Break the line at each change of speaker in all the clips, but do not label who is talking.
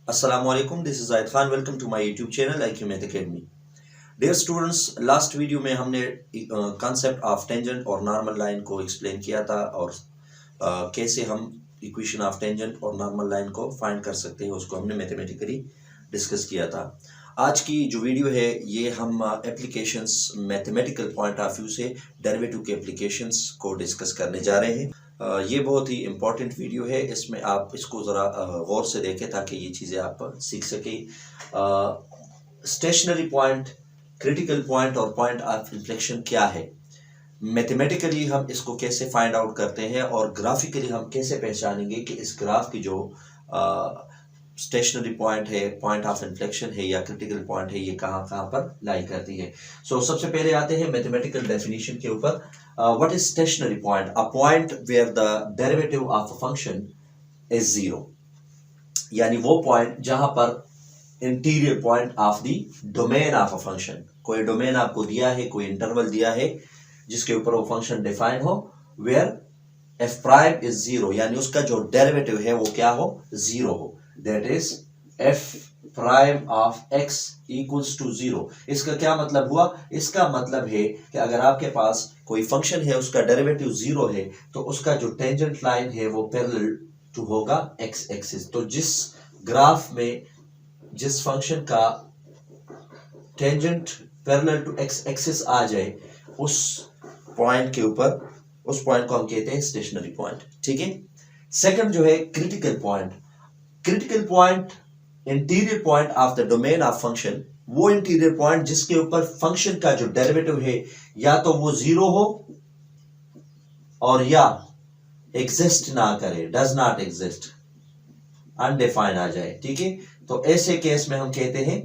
Assalamualaikum, this is Zaid Khan. Welcome to my YouTube channel IQ Math Academy. Dear students, last video में हमने concept of tangent और normal line को explain किया था और कैसे हम इक्वेशन ऑफ टेंजेंट और नॉर्मल लाइन को फाइंड कर सकते हैं उसको हमने मैथमेटिकली डिस्कस किया था। आज की जो वीडियो है ये हम applications mathematical point of view से डेरिवेटिव के एप्लीकेशंस को डिस्कस करने जा रहे हैं। ये बहुत ही इम्पॉर्टेंट वीडियो है, इसमें आप इसको ज़रा गौर से देखें ताकि ये चीज़ें आप सीख सकें। स्टेशनरी पॉइंट, क्रिटिकल पॉइंट और पॉइंट ऑफ इन्फ्लेक्शन क्या है, मैथमेटिकली हम इसको कैसे फाइंड आउट करते हैं और ग्राफिकली हम कैसे पहचानेंगे कि इस ग्राफ की जो स्टेशनरी पॉइंट है, पॉइंट ऑफ इन्फ्लेक्शन है या क्रिटिकल पॉइंट है, ये कहाँ कहाँ पर लाई करती है। सबसे पहले आते हैं मैथमेटिकल डेफिनेशन के ऊपर। What is stationary point? A point where the derivative of a function is zero, यानी वो पॉइंट जहां पर interior point of the domain of a function, कोई डोमेन आपको दिया है, कोई इंटरवल दिया है जिसके ऊपर वो फंक्शन डिफाइन हो, where f prime is zero, यानी उसका जो डेरिवेटिव है वो क्या हो, जीरो हो। That is f prime of x equals to zero. इसका क्या मतलब हुआ? इसका मतलब है कि अगर आपके पास कोई फंक्शन है, उसका डेरिवेटिव जीरो है, तो उसका जो टेंजेंट लाइन है वो पैरेलल टू होगा एक्स एक्सिस। तो जिस ग्राफ में जिस फंक्शन का tangent parallel to X axis आ जाए, उस पॉइंट के ऊपर, उस पॉइंट को हम कहते हैं स्टेशनरी पॉइंट। ठीक है। सेकंड जो है critical point. Critical point interior point of the domain of function, वो इंटीरियर पॉइंट जिसके ऊपर फंक्शन का जो डेरिवेटिव है या तो वो जीरो हो और या एग्जिस्ट ना करे, डज नॉट एग्जिस्ट, अनडिफाइन आ जाए। ठीक है। तो ऐसे केस में हम कहते हैं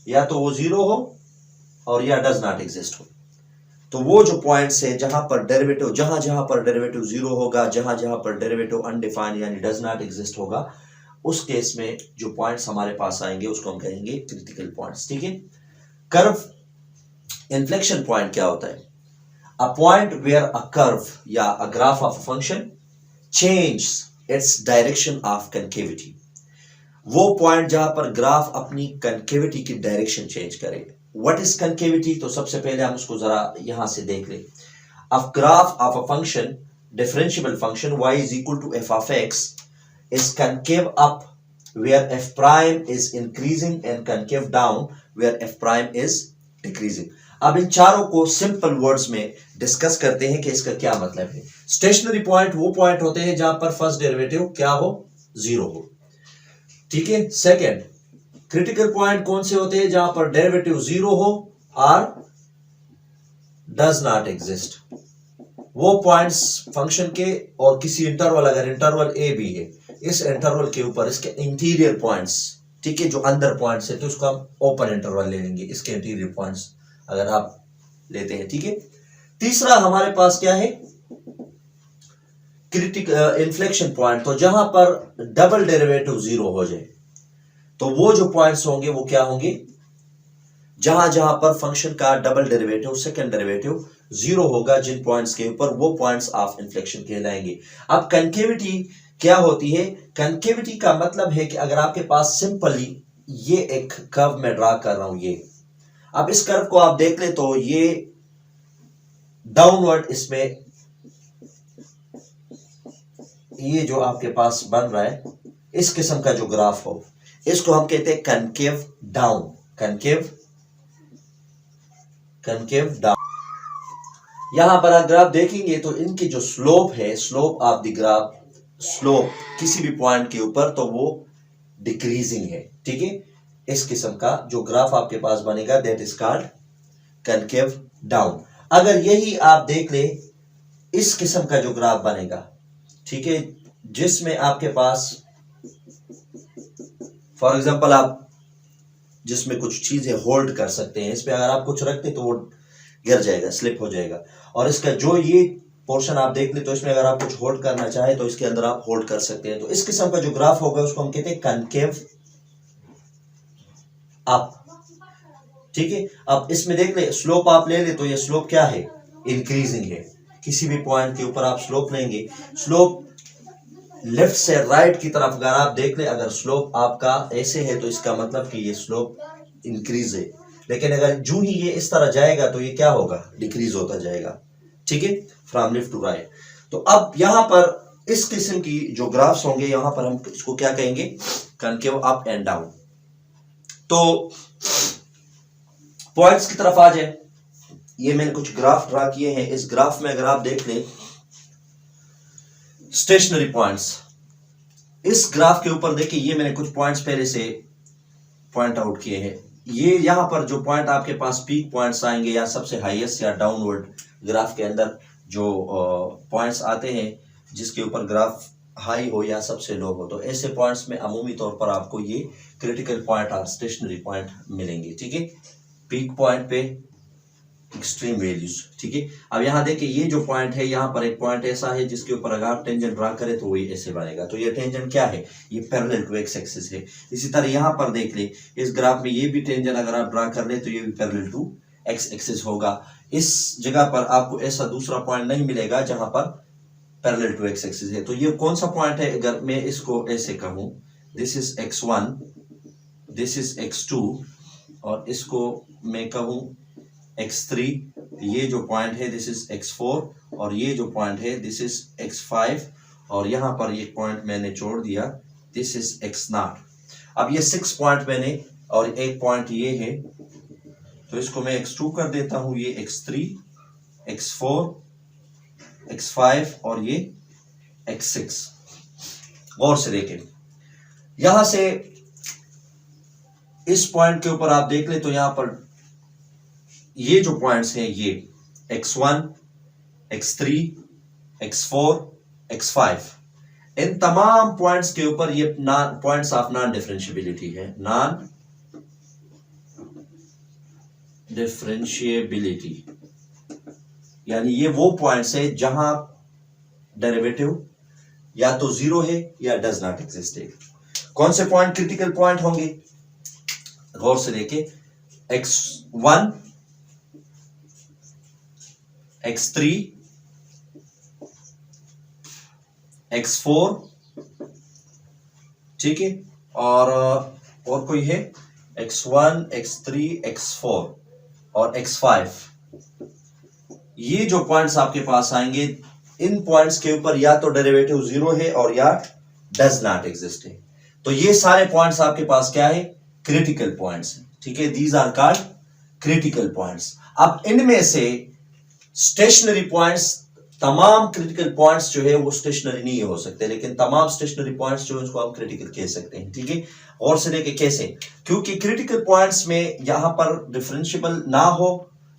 या तो वो जीरो हो और या डज नॉट एग्जिस्ट हो। तो वो जो पॉइंट्स है जहां पर डेरिवेटिव, जहां जहां पर डेरिवेटिव जीरो होगा, जहां जहां पर डेरिवेटिव अनडिफाइंड यानी डज नॉट एग्जिस्ट होगा, उस केस में जो पॉइंट्स हमारे पास आएंगे उसको हम कहेंगे क्रिटिकल पॉइंट्स। ठीक है। कर्व इन्फ्लेक्शन पॉइंट क्या होता है? A point where a curve या a graph of a function change its direction of concavity. वो पॉइंट जहां पर ग्राफ अपनी कनकेविटी की डायरेक्शन चेंज करे। What is concavity? तो सबसे पहले हम उसको जरा यहां से देख लें। अ graph of a function, differentiable function y is equal to f of x is concave up where f prime is increasing and concave down where f prime is decreasing। अब इन चारों को सिंपल वर्ड्स में discuss करते हैं कि इसका क्या मतलब है। स्टेशनरी पॉइंट वो पॉइंट होते हैं जहां पर फर्स्ट डेरिवेटिव क्या हो, जीरो हो। ठीक है। सेकेंड, क्रिटिकल पॉइंट कौन से होते हैं? जहां पर डेरिवेटिव जीरो हो और डज नॉट एग्जिस्ट। वो पॉइंट्स फंक्शन के और किसी इंटरवल, अगर इंटरवल ए बी है, इस इंटरवल के ऊपर इसके इंटीरियर पॉइंट्स, ठीक है, जो अंदर पॉइंट्स है, तो उसको हम ओपन इंटरवल ले लेंगे, इसके इंटीरियर पॉइंट्स अगर आप लेते हैं। ठीक है। तीसरा हमारे पास क्या है? Critical inflection point. तो जहां पर डबल डेरिवेटिव जीरो हो जाए, तो वो जो पॉइंट्स होंगे वो क्या होंगे? जहां जहां पर फंक्शन का double derivative, second derivative zero होगा, जिन पॉइंट्स के ऊपर, वो पॉइंट्स ऑफ इन्फ्लेक्शन कहलाएंगे। अब कनकेविटी क्या होती है? कनकेविटी का मतलब है कि अगर आपके पास सिंपली ये एक कर्व में ड्रा कर रहा हूं, ये, अब इस कर्व को आप देख ले तो ये डाउनवर्ड, इसमें ये जो आपके पास बन रहा है, इस किस्म का जो ग्राफ हो, इसको हम कहते हैं कनकेव डाउन, कनकेव डाउन। यहां पर अगर आप देखेंगे तो इनकी जो स्लोप है, slope of the graph, slope किसी भी पॉइंट के ऊपर, तो वो डिक्रीजिंग है। ठीक है। इस किस्म का जो ग्राफ आपके पास बनेगा, that is called concave down. अगर यही आप देख ले, इस किस्म का जो ग्राफ बनेगा, ठीक है, जिसमें आपके पास फॉर एग्जांपल आप जिसमें कुछ चीजें होल्ड कर सकते हैं, इस पे अगर आप कुछ रखते तो वो गिर जाएगा, स्लिप हो जाएगा। और इसका जो ये पोर्शन आप देख ले, तो इसमें अगर आप कुछ होल्ड करना चाहे तो इसके अंदर आप होल्ड कर सकते हैं। तो इस किस्म का जो ग्राफ होगा उसको हम कहते हैं कनकेव अप। ठीक है। अब इसमें देख ले, स्लोप आप ले ले तो ये स्लोप क्या है? इंक्रीजिंग है। किसी भी पॉइंट के ऊपर आप स्लोप लेंगे, स्लोप लेफ्ट से राइट की तरफ अगर आप देख ले, अगर स्लोप आपका ऐसे है तो इसका मतलब कि ये स्लोप इंक्रीज है, लेकिन अगर जो ही ये इस तरह जाएगा तो ये क्या होगा, डिक्रीज होता जाएगा। ठीक है, फ्रॉम लेफ्ट टू राइट। तो अब यहां पर इस किस्म की जो ग्राफ्स होंगे, यहां पर हम इसको क्या कहेंगे, कनकेव अप एंड डाउन। तो पॉइंट्स की तरफ आ जाए, ये मैंने कुछ ग्राफ ड्रा किए हैं। इस ग्राफ में अगर आप देख ले स्टेशनरी पॉइंट्स, इस ग्राफ के ऊपर देखिए, ये मैंने कुछ पॉइंट्स पहले से पॉइंट आउट किए हैं। ये यहां पर जो पॉइंट आपके पास पीक पॉइंट्स आएंगे या सबसे हाईएस्ट या डाउनवर्ड ग्राफ के अंदर जो पॉइंट्स आते हैं जिसके ऊपर ग्राफ हाई हो या सबसे लो हो, तो ऐसे पॉइंट्स में अमूमी तौर पर आपको ये क्रिटिकल पॉइंट और स्टेशनरी पॉइंट मिलेंगे। ठीक है, पीक पॉइंट पे एक्सट्रीम वैल्यूज। ठीक है, अब यहां देखिए ये जो पॉइंट है, यहां पर एक पॉइंट ऐसा है जिसके ऊपर अगर आप टेंजेंट ड्रा करें तो वही ऐसे बनेगा। तो ये टेंजेंट क्या है, ये पैरेलल टू एक्स एक्सिस है। इसी तरह यहां पर देख ले, इस ग्राफ में ये भी टेंजेंट अगर आप ड्रा कर ले तो ये भी पैरेलल टू एक्स एक्सिस होगा। इस जगह पर आपको ऐसा दूसरा पॉइंट नहीं मिलेगा जहां पर पैरेलल टू एक्स एक्सिस है। तो ये कौन सा पॉइंट है, अगर मैं इसको ऐसे कहूं, this is x1, this is x2, और इसको मैं कहूं x3, ये जो पॉइंट है दिस इज x4, और ये जो पॉइंट है दिस इज x5, और यहां पर एक पॉइंट मैंने छोड़ दिया, दिस इज x0। अब ये 6 पॉइंट मैंने, और एक पॉइंट ये है, तो इसको मैं x2 कर देता हूं, ये x3, x4, x5 और ये x6। गौर से देखें, यहां से इस पॉइंट के ऊपर आप देख ले तो यहां पर ये जो पॉइंट्स हैं, ये x1, x3, x4, x5, इन तमाम पॉइंट्स के ऊपर ये पॉइंट्स ऑफ नॉन डिफरेंशिएबिलिटी है। नॉन डिफरेंशिएबिलिटी यानी ये वो पॉइंट्स है जहां डेरिवेटिव या तो जीरो है या डज नॉट एग्जिस्ट है। कौन से पॉइंट क्रिटिकल पॉइंट होंगे, गौर से देखें, x1, x3, x4, ठीक है, और कोई है x1, x3, x4 और x5। ये जो पॉइंट्स आपके पास आएंगे, इन पॉइंट्स के ऊपर या तो डेरिवेटिव जीरो है और या डज नॉट एग्जिस्ट है। तो ये सारे पॉइंट्स आपके पास क्या है, क्रिटिकल पॉइंट्स। ठीक है, these are called critical points. अब इनमें से स्टेशनरी पॉइंट्स, तमाम क्रिटिकल पॉइंट्स जो है वो स्टेशनरी नहीं हो सकते, लेकिन तमाम स्टेशनरी पॉइंट्स जो है उसको हम क्रिटिकल कह सकते हैं। ठीक है, और से लेके कैसे, क्योंकि क्रिटिकल पॉइंट्स में यहां पर डिफरेंशिएबल ना हो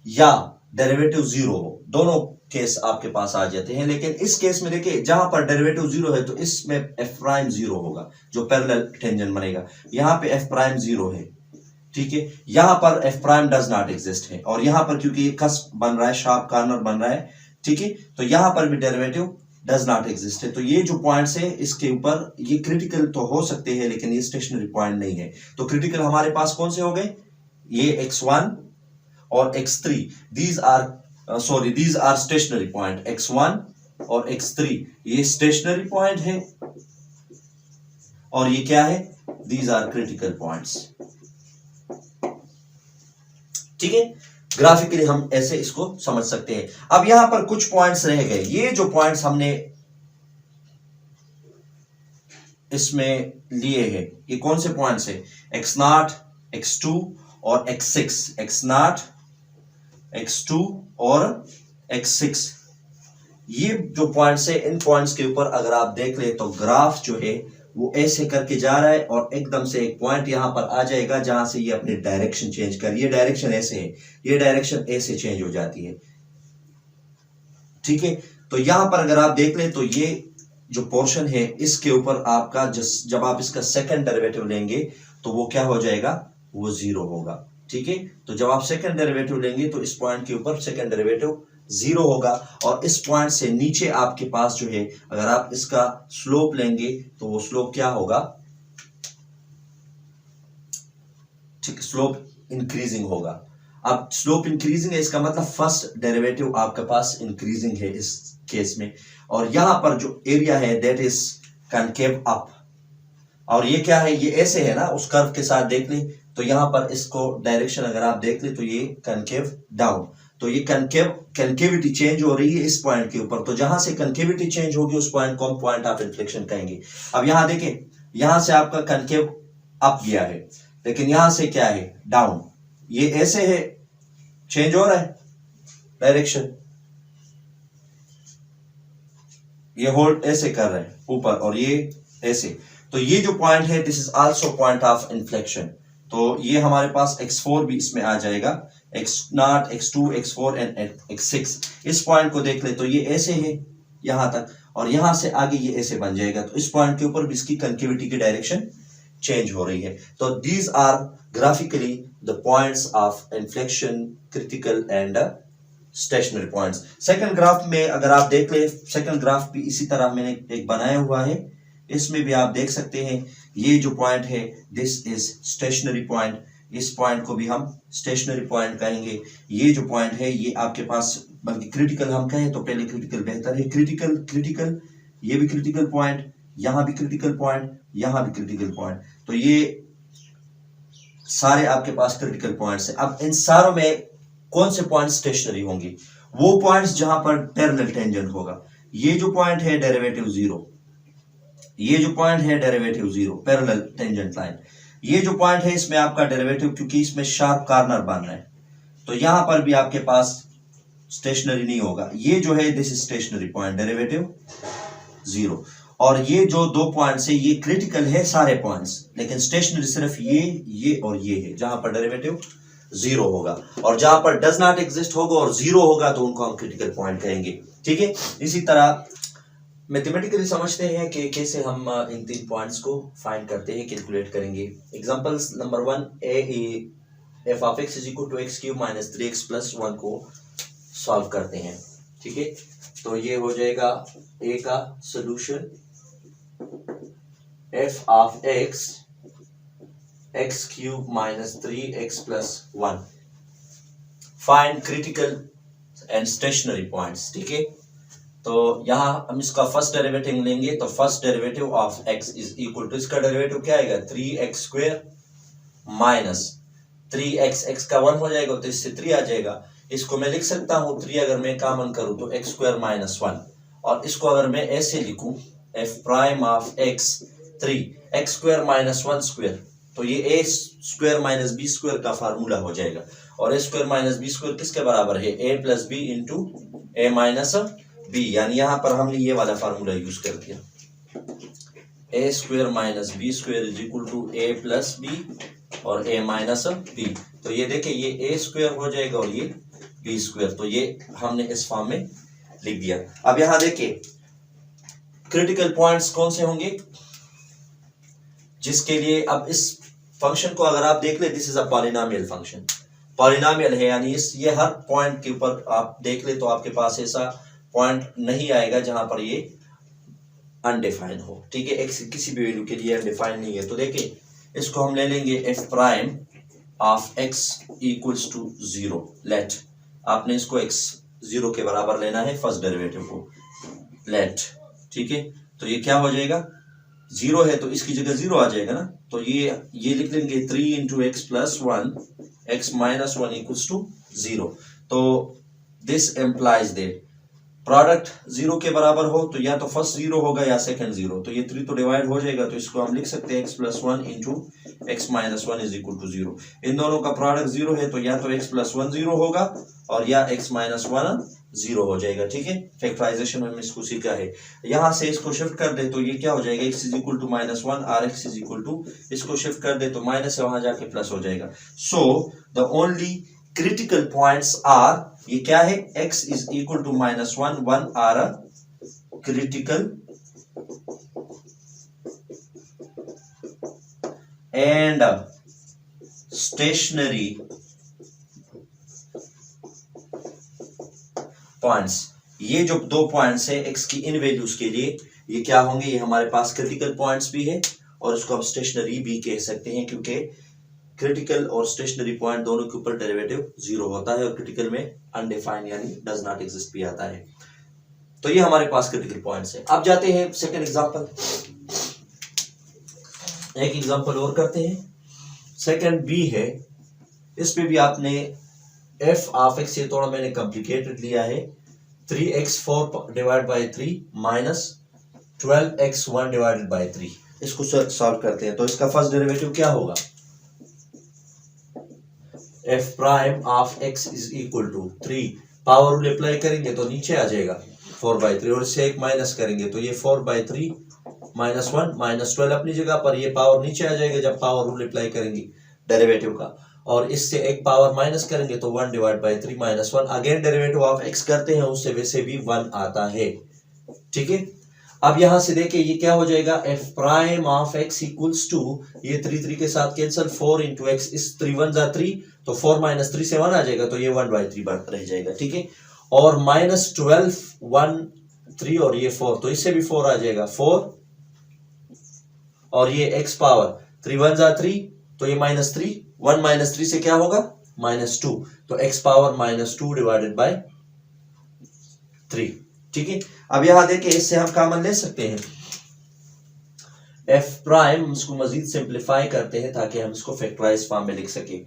या डेरिवेटिव जीरो हो, दोनों केस आपके पास आ जाते हैं। लेकिन इस केस में देखिए, जहां पर डेरिवेटिव जीरो है तो इसमें एफ प्राइम जीरो होगा, जो पैरेलल टेंजेंट बनेगा। यहां पे एफ प्राइम जीरो है, ठीक है, यहां पर F prime does not exist है, और यहां पर क्योंकि ये कस्प बन रहा है, शार्प कॉर्नर बन रहा है, ठीक है, तो यहां पर भी डेरिवेटिव डज नॉट एग्जिस्ट है। तो ये जो पॉइंट्स है इसके ऊपर ये क्रिटिकल तो हो सकते हैं, लेकिन ये स्टेशनरी पॉइंट नहीं है। तो क्रिटिकल हमारे पास कौन से हो गए, ये x1 और x3, these are stationary point. x1 और x3 ये स्टेशनरी पॉइंट है, और ये क्या है, दीज आर क्रिटिकल पॉइंट्स। ठीक है, ग्राफिकली हम ऐसे इसको समझ सकते हैं। अब यहां पर कुछ पॉइंट्स रह गए, ये जो पॉइंट्स हमने इसमें लिए हैं, ये कौन से पॉइंट्स हैं, x0, x2 और x6, x0, x2 और x6। ये जो पॉइंट्स है, इन पॉइंट्स के ऊपर अगर आप देख ले तो ग्राफ जो है वो ऐसे करके जा रहा है, और एकदम से एक पॉइंट यहां पर आ जाएगा जहां से ये अपनी डायरेक्शन चेंज कर, ये डायरेक्शन ऐसे है, ये डायरेक्शन ऐसे चेंज हो जाती है। ठीक है, तो यहां पर अगर आप देख ले तो ये जो पोर्शन है इसके ऊपर आपका जब आप इसका सेकंड डेरिवेटिव लेंगे तो वो क्या हो जाएगा, वो जीरो होगा। ठीक है, तो जब आप सेकंड डेरिवेटिव लेंगे तो इस पॉइंट के ऊपर सेकंड डेरिवेटिव जीरो होगा, और इस पॉइंट से नीचे आपके पास जो है, अगर आप इसका स्लोप लेंगे तो वो स्लोप क्या होगा, ठीक, स्लोप इंक्रीजिंग होगा। अब स्लोप इंक्रीजिंग है, इसका मतलब फर्स्ट डेरिवेटिव आपके पास इंक्रीजिंग है इस केस में, और यहां पर जो एरिया है दैट इज कनकेव अप, और ये क्या है, ये ऐसे है ना, उस कर्व के साथ देख ले तो यहां पर इसको डायरेक्शन अगर आप देख ले तो ये कनकेव डाउन, तो ये कनकेविटी चेंज हो रही है इस पॉइंट के ऊपर, तो जहां से कनकेविटी चेंज होगी उस पॉइंट को हम पॉइंट ऑफ इन्फ्लेक्शन कहेंगे। अब यहां देखें, यहां से आपका कनकेव अप गया है, लेकिन यहां से क्या है, डाउन, ये ऐसे है, चेंज हो रहा है डायरेक्शन, ये होल्ड ऐसे कर रहे हैं ऊपर और ये ऐसे, तो ये जो पॉइंट है this is also point of inflection. तो ये हमारे पास x4 भी इसमें आ जाएगा, x0, x2, x4 and x6। इस पॉइंट को देख ले तो ये ऐसे है यहां तक, और यहां से आगे ये ऐसे बन जाएगा, तो इस पॉइंट के ऊपर भी इसकी कनकेविटी की डायरेक्शन चेंज हो रही है। तो these are graphically the points of inflection, critical and stationary points. Second graph में अगर आप देख ले, सेकंड ग्राफ भी इसी तरह मैंने एक बनाया हुआ है, इसमें भी आप देख सकते हैं ये जो पॉइंट है दिस इज स्टेशनरी पॉइंट, इस पॉइंट को भी हम स्टेशनरी पॉइंट कहेंगे। ये जो पॉइंट है ये आपके पास, बल्कि क्रिटिकल हम कहें तो पहले क्रिटिकल बेहतर है, क्रिटिकल, ये भी क्रिटिकल पॉइंट, यहां भी क्रिटिकल पॉइंट, यहां भी क्रिटिकल पॉइंट, तो ये सारे आपके पास क्रिटिकल पॉइंट्स हैं। अब इन सारों में कौन से पॉइंट स्टेशनरी होंगे, वो पॉइंट्स जहां पर पैरेलल टेंजेंट होगा। ये जो पॉइंट है डेरिवेटिव जीरो, ये जो पॉइंट है derivative zero, parallel tangent line. ये जो पॉइंट है इसमें आपका डेरिवेटिव, क्योंकि इसमें शार्प कॉर्नर बन रहा है, तो यहां पर भी आपके पास स्टेशनरी नहीं होगा। ये जो है this is stationary point, derivative zero. और ये जो दो पॉइंट्स है ये क्रिटिकल है सारे पॉइंट्स, लेकिन स्टेशनरी सिर्फ ये और ये है, जहां पर डेरिवेटिव जीरो होगा, और जहां पर डज नॉट एग्जिस्ट होगा और जीरो होगा तो उनको हम क्रिटिकल पॉइंट कहेंगे। ठीक है, इसी तरह मैथमेटिकली समझते हैं कि कैसे हम इन तीन पॉइंट्स को फाइंड करते हैं, कैलकुलेट करेंगे। Examples number 1, f of x is equal to x cube minus 3x plus 1 को सॉल्व करते हैं। ठीक है, तो ये हो जाएगा ए का solution, f of x x cube minus 3x plus 1, find critical and stationary points. ठीक है, तो यहां हम इसका फर्स्ट डेरिवेटिव लेंगे, तो first derivative of x is equal to, इसका डेरिवेटिव क्या आएगा, 3x square minus 3x, x का 1 हो जाएगा तो इससे 3 आ जाएगा। इसको मैं लिख सकता हूं 3 अगर मैं कॉमन करूं तो x स्क्वायर माइनस 1, और इसको अगर मैं ऐसे लिखूं f prime of x 3x square minus 1 square, तो ये a square minus b square का फार्मूला हो जाएगा, और a square minus b square किसके बराबर है, a plus b into a minus b, यानी यहां पर हमने ये वाला फार्मूला यूज कर दिया, a square minus b square is equal to a plus b और a माइनस b। तो ये देखिए ये a स्क्वायर हो जाएगा और ये b स्क्वायर, तो ये हमने इस फॉर्म में लिख दिया। अब यहां देखिए क्रिटिकल पॉइंट्स कौन से होंगे, जिसके लिए अब इस फंक्शन को अगर आप देख ले, this is a polynomial function, polynomial है, यानी इस ये हर पॉइंट के ऊपर आप देख ले तो आपके पास ऐसा पॉइंट नहीं आएगा जहां पर ये अनडिफाइन हो। ठीक है, एक्स किसी भी वैल्यू के लिए अनडिफाइन नहीं है, तो देखिए इसको हम ले लेंगे f prime of x equals to 0, let आपने इसको एक्स 0 के बराबर लेना है, फर्स्ट डेरिवेटिव को लेट। ठीक है, तो ये क्या हो जाएगा, 0 है तो इसकी जगह 0 आ जाएगा ना, तो ये लिख लेंगे 3 into x plus 1 x minus 1 equals to 0। तो दिस एम्प्लाइज दैट प्रोडक्ट 0 के बराबर हो तो या तो फर्स्ट 0 होगा या सेकंड 0, तो ये 3 तो डिवाइड हो जाएगा, तो इसको हम लिख सकते हैं x plus 1 into x minus 1 is equal to 0। इन दोनों का प्रोडक्ट 0 है तो या तो x प्लस 1 0 होगा और या x माइनस 1 0 हो जाएगा। ठीक है, फैक्टराइजेशन में हमने इसको सीखा है। यहां से इसको शिफ्ट कर दे तो ये क्या हो जाएगा, x is equal to minus 1 और x इज इक्वल टू, इसको शिफ्ट कर दे तो माइनस से वहां जाके प्लस हो जाएगा। So the only critical points are, ये क्या है, x is equal to minus 1 1 are a critical and stationary points. ये जो दो पॉइंट्स है x की इन वैल्यूज के लिए, ये क्या होंगे, ये हमारे पास क्रिटिकल पॉइंट्स भी है और इसको हम स्टेशनरी भी कह सकते हैं, क्योंकि क्रिटिकल और स्टेशनरी पॉइंट दोनों के ऊपर डेरिवेटिव 0 होता है और क्रिटिकल में अनडिफाइंड यानी डज नॉट एग्जिस्ट भी आता है। तो ये हमारे पास क्रिटिकल पॉइंट्स है। अब जाते हैं सेकंड एग्जांपल। एक एग्जांपल और करते हैं। सेकंड बी है, इस पे भी आपने एफ ऑफ एक्स, ये थोड़ा मैंने कॉम्प्लिकेटेड लिया है, 3x4 divide by 3 minus 12x1 divided by 3। इसको सॉल्व करते हैं। तो इसका फर्स्ट डेरिवेटिव क्या होगा, f prime of x is equal to 3, power rule apply करेंगे तो नीचे आ जाएगा 4/3 और इससे एक माइनस करेंगे तो ये 4/3 माइनस 1 माइनस 12 अपनी जगह पर, ये पावर नीचे आ जाएगा जब पावर रूल अप्लाई करेंगे डेरिवेटिव का, और इससे एक पावर माइनस करेंगे तो 1 divide by 3 minus 1। Again derivative of x करते हैं उससे वैसे भी 1 आता है, ठीक है। अब यहां से देखिए ये क्या हो जाएगा, f prime of x equals to, ये 3 के साथ कैंसिल, 4 इंटू एक्स, इस 3 1 जा 3, तो 4 माइनस 3 से 1 आ जाएगा, तो ये 1/3 रह जाएगा, ठीक है। और माइनस 12 1 3 और ये 4, तो इससे भी 4 आ जाएगा, 4 और ये एक्स पावर 3 1 जा 3, तो ये -3, 1 माइनस 3 से क्या होगा -2, तो एक्स पावर -2 डिवाइडेड बाय 3, ठीक है। अब यहां देखिए इससे हम कॉमन ले सकते हैं एफ प्राइम, इसको मजीद सिंप्लीफाई करते हैं ताकि हम इसको फैक्टराइज फॉर्म में लिख सके।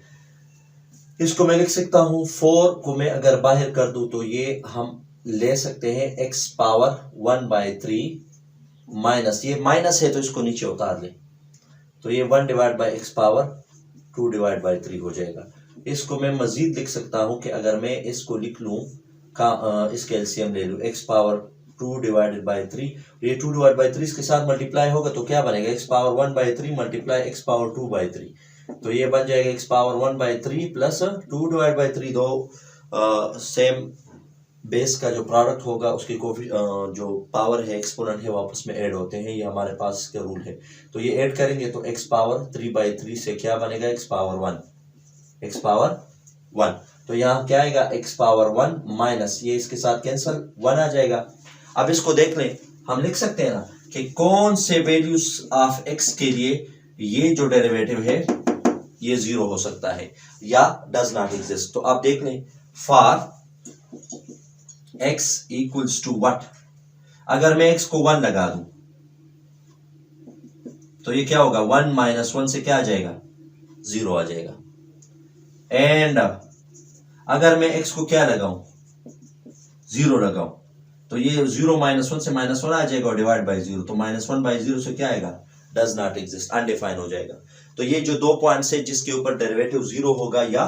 इसको मैं लिख सकता हूं 4 को मैं अगर बाहर कर दूं तो ये हम ले सकते हैं एक्स पावर 1/3 माइनस, ये माइनस है तो इसको नीचे उतार ले, तो ये 1 divide by x power 2 divide by 3 हो जाएगा। इसको मैं मजीद लिख सकता हूं कि अगर मैं इसको लिख लूं इसके एलसीएम ले लूं, एक्स पावर 2 डिवाइडेड बाई 3, ये 2 डिवाइड बाई 3 इसके साथ मल्टीप्लाई होगा तो क्या बनेगा, x power 1/3 multiply x power 2/3, तो ये बन जाएगा x power 1/3 plus 2 divide by 3, दो सेम बेस का जो प्रोडक्ट होगा उसकी जो पावर है एक्सपोनेंट है वो आपस में ऐड होते हैं, ये हमारे पास इसका रूल है। तो ये ऐड करेंगे तो एक्स पावर 3/3 से क्या बनेगा, एक्स पावर 1, एक्स पावर 1, तो यहाँ क्या आएगा एक्स पावर 1 माइनस, ये इसके साथ कैंसिल 1 आ जाएगा। अब इसको देख लें, हम लिख सकते हैं ना कि कौन से वैल्यूज ऑफ एक्स के लिए ये जो डेरिवेटिव है ये 0 हो सकता है या डज नॉट एग्जिस्ट। तो आप देख लें, for x equals to what, अगर मैं x को 1 लगा दूं तो ये क्या होगा, 1 माइनस 1 से क्या आ जाएगा, 0 आ जाएगा। एंड अगर मैं x को क्या लगाऊं, 0 लगाऊं, तो ये 0 माइनस 1 से -1 आ जाएगा और डिवाइड बाई 0, तो -1/0 से क्या आएगा, डज नॉट एग्जिस्ट, अनडिफाइन हो जाएगा। तो ये जो दो पॉइंट्स है जिसके ऊपर डेरिवेटिव 0 होगा या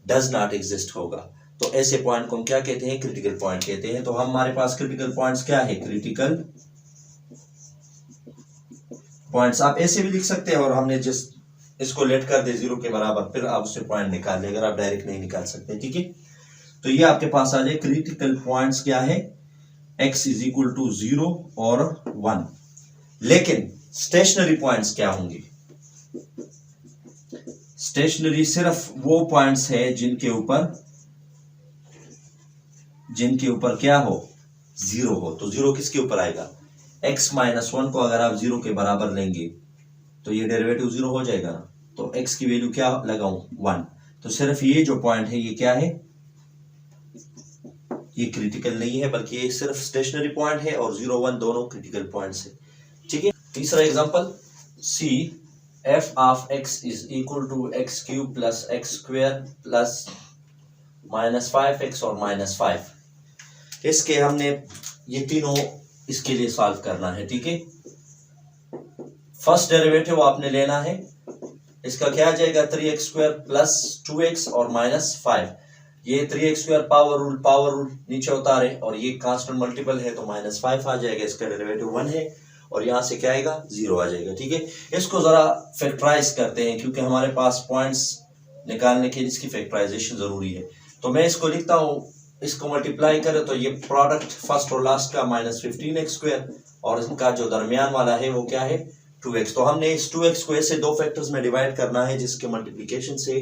डज नॉट एग्जिस्ट होगा, तो ऐसे पॉइंट को हम क्या कहते हैं, क्रिटिकल पॉइंट कहते हैं। तो हमारे पास क्रिटिकल पॉइंट्स क्या है, क्रिटिकल पॉइंट्स आप ऐसे भी लिख सकते हैं, और हमने जिस इसको लेट कर दे 0 के बराबर, फिर आप उससे पॉइंट निकाल ले, अगर आप डायरेक्ट नहीं निकाल सकते, ठीक है। तो ये आपके पास आ जाए, क्रिटिकल पॉइंट्स क्या है, x इज इक्वल टू 0 और 1। लेकिन स्टेशनरी पॉइंट्स क्या होंगे, स्टेशनरी सिर्फ वो पॉइंट्स है जिनके ऊपर क्या हो, 0 हो। तो 0 किसके ऊपर आएगा, x माइनस 1 को अगर आप 0 के बराबर लेंगे तो ये डेरिवेटिव 0 हो जाएगा ना, तो x की वैल्यू क्या लगाऊं, 1, तो सिर्फ ये जो पॉइंट है ये क्या है, ये क्रिटिकल नहीं है, बल्कि ये सिर्फ स्टेशनरी पॉइंट है, और 0 1 दोनों क्रिटिकल पॉइंट्स है, ठीक है। तीसरा example, C f of x is equal to x cube plus x square plus -5x और -5। इसके हमने ये तीनों इसके लिए सॉल्व करना है, ठीक है। फर्स्ट डेरिवेटिव आपने लेना है, इसका क्या आ जाएगा, 3x² प्लस 2x और -5, ये 3x² पावर रूल नीचे उतारे, और ये कांस्टेंट मल्टीपल है तो -5 आ जाएगा, इसका डेरिवेटिव 1 है, और यहां से क्या आएगा, 0 आ जाएगा, ठीक है। इसको जरा फैक्टराइज करते हैं क्योंकि हमारे पास पॉइंट्स निकालने के लिए इसकी फैक्टराइजेशन जरूरी है। तो मैं इसको लिखता हूं, इसको मल्टीप्लाई करें तो ये प्रोडक्ट फर्स्ट और लास्ट का -15x², और इसका जो दरमियान वाला है वो क्या है, 2x। तो हमने इस 2x को ऐसे दो फैक्टर्स में डिवाइड करना है जिसके मल्टीप्लिकेशन से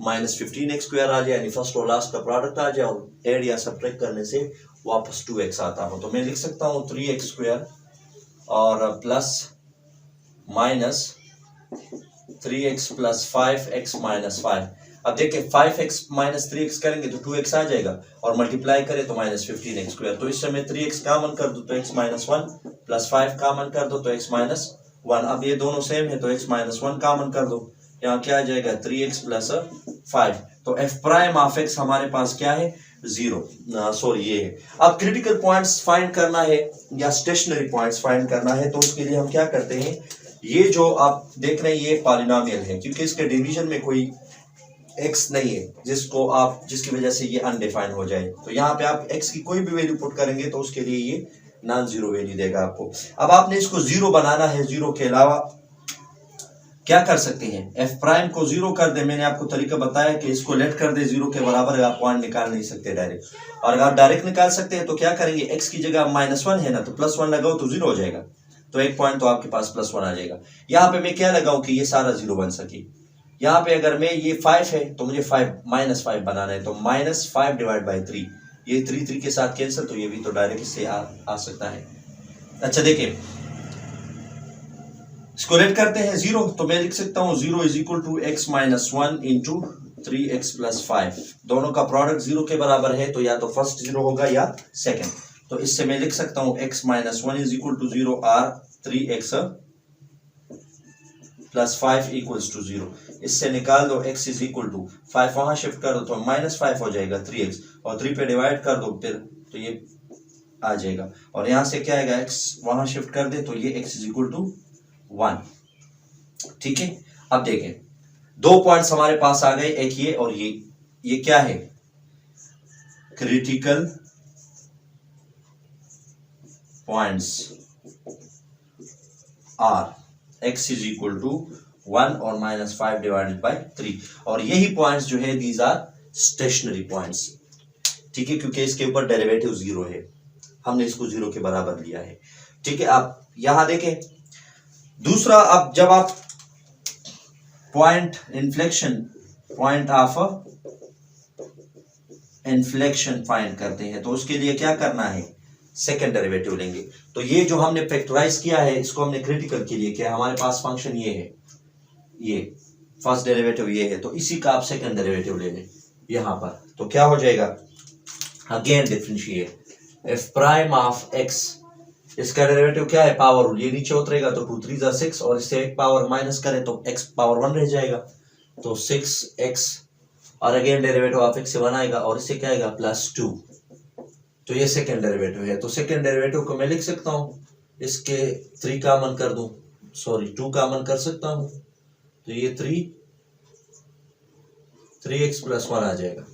-15x² आ जाए, यानी फर्स्ट और लास्ट का प्रोडक्ट आ जाए, और ऐड या सब्ट्रैक्ट करने से वापस 2x आता हो। तो मैं लिख सकता हूँ 3x² और plus minus 3x plus 5x -5। अब देखिए 5x माइनस 3x करेंगे तो 2x आ जाएगा, और मल्टीप्लाई करें तो -15x²। तो इस समय 3x कॉमन कर दो तो x -1 प्लस 5 कॉमन कर दो तो x 1। अब ये दोनों सेम है तो x माइनस 1 कॉमन कर दो, यहाँ क्या आ जाएगा 3x प्लस 5। तो f प्राइम ऑफ x हमारे पास क्या है 0, सॉरी ये है। अब क्रिटिकल पॉइंट्स फाइंड करना है या स्टेशनरी पॉइंट्स फाइंड करना है, तो उसके लिए हम क्या करते हैं, ये जो आप देख रहे हैं ये पॉलिनोमियल है, क्योंकि इसके डिवीजन में कोई x नहीं है जिसकी वजह से ये अनडिफाइन हो जाए। तो यहाँ पे आप x की कोई भी वैल्यू पुट करेंगे तो उसके लिए ये नॉन जीरो वैल्यू देगा आपको। अब आपने इसको जीरो बनाना है, जीरो के अलावा क्या कर सकते हैं, f प्राइम को जीरो कर दे। मैंने आपको तरीका बताया कि इसको लेट कर दे जीरो के बराबर, आप पॉइंट निकाल नहीं सकते डायरेक्ट। और अगर आप डायरेक्ट निकाल सकते हैं तो क्या करेंगे, x की जगह -1 है ना, तो +1 लगाओ तो जीरो हो जाएगा, तो एक पॉइंट तो आपके पास +1 आ जाएगा। यहाँ पे मैं क्या लगाऊं कि ये सारा जीरो बन सके। यहाँ पे अगर मैं ये 5 है तो मुझे -5 बनाना है, तो -5 डिवाइड बाई 3, ये 3 के साथ कैंसिल, तो ये भी तो डायरेक्ट इससे आ सकता है। अच्छा देखिए, इसको लेट करते हैं जीरो, तो मैं लिख सकता हूं 0 is equal to x minus 1 into 3x plus 5। दोनों का प्रोडक्ट जीरो के बराबर है, तो या तो फर्स्ट जीरो होगा या सेकंड। तो इससे मैं लिख सकता हूं x minus 1 is equal to 0 और 3x प्लस 5 इक्वल्स टू 0। इससे निकाल दो x इज इक्वल टू 5, वहां शिफ्ट कर दो तो -5 हो जाएगा 3x, और 3 पे डिवाइड कर दो फिर तो ये आ जाएगा, और यहां से क्या आएगा x वहां शिफ्ट कर दे तो ये x इज इक्वल टू 1। ठीक है, अब देखें दो पॉइंट्स हमारे पास आ गए, एक ये और ये क्या है, critical points are x is equal to 1 और -5 डिवाइडेड बाय 3, और यही पॉइंट्स जो है दीज आर स्टेशनरी पॉइंट्स। ठीक है, क्योंकि इसके ऊपर डेरिवेटिव जीरो है, हमने इसको जीरो के बराबर लिया है। ठीक है, आप यहां देखें दूसरा, अब जब आप पॉइंट ऑफ इन्फ्लेक्शन फाइंड करते हैं तो उसके लिए क्या करना है, सेकंड डेरिवेटिव लेंगे। तो ये जो हमने फैक्टराइज किया है इसको हमने क्रिटिकल के लिए किया, हमारे पास फंक्शन ये है, ये फर्स्ट डेरिवेटिव ये है, तो इसी का आप सेकंड डेरिवेटिव ले लें यहां पर, तो क्या हो जाएगा, again differentiate f prime of x, इसका डेरिवेटिव क्या है, पावर रूल, ये नीचे उतरेगा तो 2 3 6, और इससे एक पावर माइनस करें तो x पावर 1 रह जाएगा, तो 6x, और अगेन डेरिवेटिव ऑफ x से 1 आएगा, और इससे क्या आएगा +2, तो ये सेकंड डेरिवेटिव है। तो सेकंड डेरिवेटिव को मैं लिख सकता हूं, इसके 3 कॉमन कर दूं, सॉरी 2 कॉमन कर सकता हूं, तो ये 3x + 1 आ जाएगा।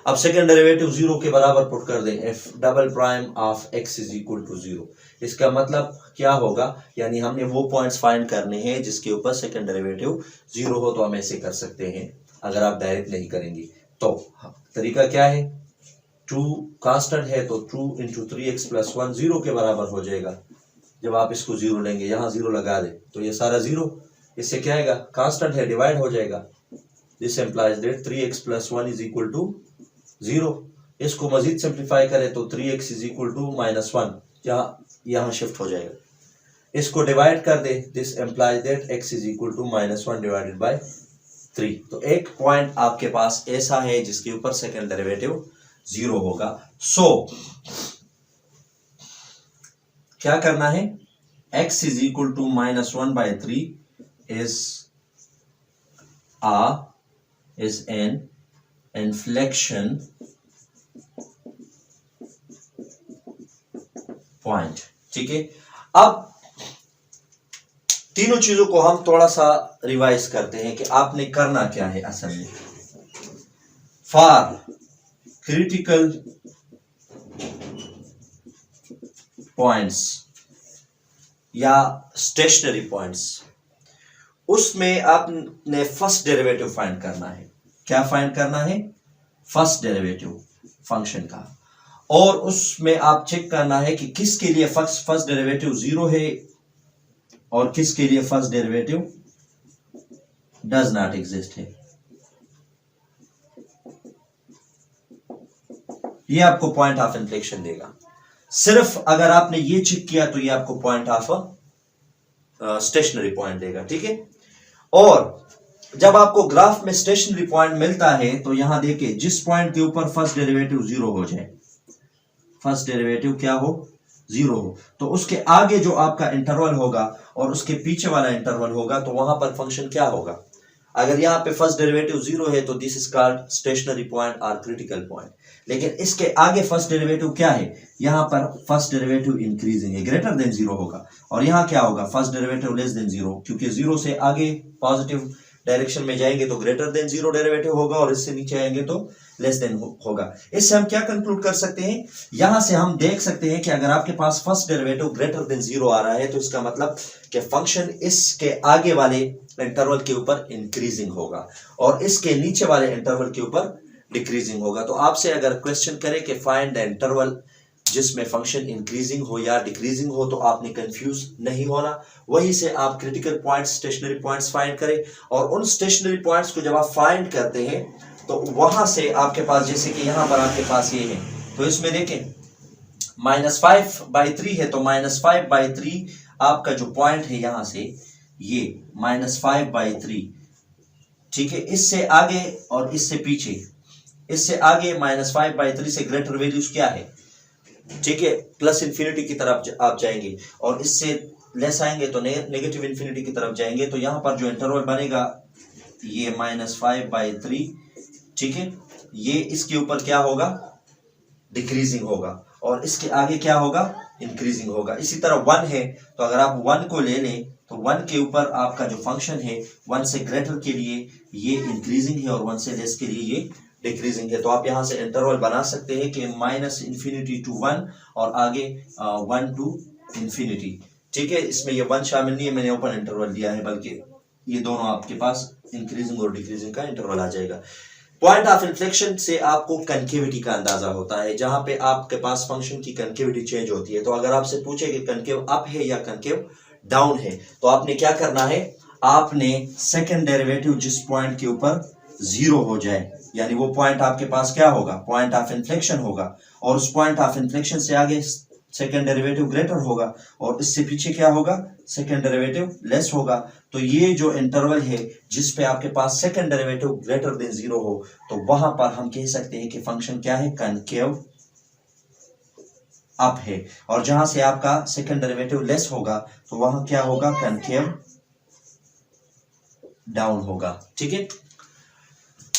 अब सेकंड डेरिवेटिव जीरो के बराबर पुट कर दें, f double prime of x is equal to 0। इसका मतलब क्या होगा, यानी हमने वो पॉइंट्स फाइंड करने हैं जिसके ऊपर सेकंड डेरिवेटिव जीरो हो, तो हम ऐसे कर सकते हैं अगर आप डायरेक्ट नहीं करेंगे तो। तरीका क्या है, 2 कांस्टेंट है तो 2 इंटू 3x + 1 0 के बराबर हो जाएगा। जब आप इसको जीरो लेंगे, यहाँ जीरो लगा दे तो ये सारा जीरो, इससे क्या आएगा, कांस्टेंट है डिवाइड हो जाएगा, this implies that 3x + 1 is equal to 0। इसको मजीद सिंप्लीफाई करें तो 3x इज इक्वल टू -1, यहाँ शिफ्ट हो जाएगा, इसको डिवाइड कर दे, this implies that x is equal to -1 divided by 3। तो एक पॉइंट आपके पास ऐसा है जिसके ऊपर सेकंड डेरिवेटिव जीरो होगा। सो क्या करना है, x is equal to -1/3 is an inflection point। ठीक है, अब तीनों चीजों को हम थोड़ा सा रिवाइज करते हैं कि आपने करना क्या है असल में। फॉर क्रिटिकल पॉइंट्स या स्टेशनरी पॉइंट्स, उसमें आपने फर्स्ट डेरिवेटिव फाइंड करना है। क्या फाइंड करना है, फर्स्ट डेरिवेटिव फंक्शन का, और उसमें आप चेक करना है कि किसके लिए फर्स्ट डेरिवेटिव जीरो है और किसके लिए first derivative does not exist है। ये आपको पॉइंट ऑफ इन्फ्लेक्शन देगा। सिर्फ अगर आपने ये चेक किया तो ये आपको पॉइंट ऑफ स्टेशनरी पॉइंट देगा। ठीक है, और जब आपको ग्राफ में स्टेशनरी पॉइंट मिलता है तो यहां देखिए, जिस पॉइंट के ऊपर फर्स्ट डेरिवेटिव जीरो हो जाए, फर्स्ट डेरिवेटिव क्या हो, 0 हो, तो उसके आगे जो आपका इंटरवल होगा और उसके पीछे वाला इंटरवल होगा, तो वहां पर फंक्शन क्या होगा? अगर यहाँ पे फर्स्ट डेरिवेटिव 0 है तो this is called stationary point और क्रिटिकल पॉइंट। लेकिन इसके आगे फर्स्ट डेरिवेटिव क्या है? यहाँ पर फर्स्ट डेरिवेटिव इंक्रीजिंग है, ग्रेटर देन 0 होगा। और यहाँ क्या होगा? फर्स्ट डेरिवेटिव लेस देन 0, क्योंकि 0 से आगे पॉजिटिव डायरेक्शन में जाएंगे तो ग्रेटर देन 0 डेरिवेटिव होगा, और इससे नीचे आएंगे तो लेस देन होगा। इससे हम क्या कंक्लूड कर सकते हैं? यहां से हम देख सकते हैं कि अगर आपके पास फर्स्ट डेरिवेटिव ग्रेटर देन 0 आ रहा है तो इसका मतलब कि फंक्शन इसके आगे वाले इंटरवल के ऊपर इंक्रीजिंग होगा और इसके नीचे वाले इंटरवल के ऊपर डिक्रीजिंग होगा। तो आपसे अगर क्वेश्चन करे कि फाइंड द इंटरवल जिसमें फंक्शन इंक्रीजिंग हो या डिक्रीजिंग हो, तो आपने कंफ्यूज नहीं होना। वहीं से आप critical points, stationary points find करें, और उन स्टेशनरी पॉइंट्स को जब आप फाइंड करते हैं तो वहां से आपके पास, जैसे कि यहां पर आपके पास ये है, तो इसमें देखें -5/3 है, तो -5/3 आपका जो पॉइंट है यहां से ये -5/3, ठीक है। इससे आगे और इससे पीछे, इससे आगे -5/3 से ग्रेटर वैल्यूज क्या है, ठीक है, प्लस इंफिनिटी की तरफ आप जाएंगे, और इससे लेस आएंगे तो नेगेटिव इंफिनिटी की तरफ जाएंगे। तो यहां पर जो इंटरवल बनेगा ये -5/3, ठीक है, ये इसके ऊपर क्या होगा? डिक्रीजिंग होगा, और इसके आगे क्या होगा? इंक्रीजिंग होगा। इसी तरह 1 है, तो अगर आप 1 को ले लें तो 1 के ऊपर आपका जो फंक्शन है 1 से ग्रेटर के लिए ये इंक्रीजिंग है और 1 से लेस के लिए ये डिक्रीजिंग है। तो आप यहां से इंटरवल बना सकते हैं कि -∞ to 1 और आगे 1 to ∞, ठीक है। इसमें ये 1 शामिल नहीं है, मैंने ओपन इंटरवल दिया है, बल्कि ये दोनों आपके पास इंक्रीजिंग और डिक्रीजिंग का इंटरवल आ जाएगा। पॉइंट ऑफ इन्फ्लेक्शन से आपको कनकेविटी का अंदाजा होता है, जहां पे आपके पास फंक्शन की कनकेविटी चेंज होती है। तो अगर आपसे पूछे कि कनकेव अप है या कनकेव डाउन है, तो आपने क्या करना है? आपने सेकंड डेरिवेटिव जिस पॉइंट के ऊपर 0 हो जाए, यानी वो पॉइंट आपके पास क्या होगा? पॉइंट ऑफ इन्फ्लेक्शन होगा, और उस पॉइंट ऑफ इन्फ्लेक्शन से आगे सेकंड डेरिवेटिव ग्रेटर होगा, और इससे पीछे क्या होगा? सेकंड डेरिवेटिव लेस होगा। तो ये जो इंटरवल है जिस पे आपके पास सेकंड डेरिवेटिव ग्रेटर देन 0 हो, तो वहां पर हम कह सकते हैं कि फंक्शन क्या है? कनकेव अप है। और जहां से आपका सेकंड डेरिवेटिव लेस होगा तो वहां क्या होगा? कनकेव डाउन होगा, ठीक है।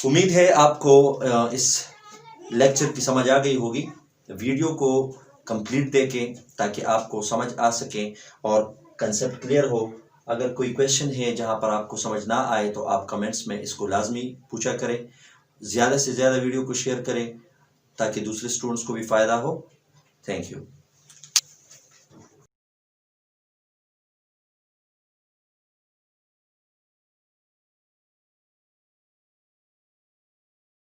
उम्मीद है आपको इस लेक्चर की समझ आ गई होगी। वीडियो को कंप्लीट देखें ताकि आपको समझ आ सके और कंसेप्ट क्लियर हो। अगर कोई क्वेश्चन है जहां पर आपको समझ ना आए तो आप कमेंट्स में इसको लाजमी पूछा करें। ज़्यादा से ज़्यादा वीडियो को शेयर करें ताकि दूसरे स्टूडेंट्स को भी फ़ायदा हो। Thank you.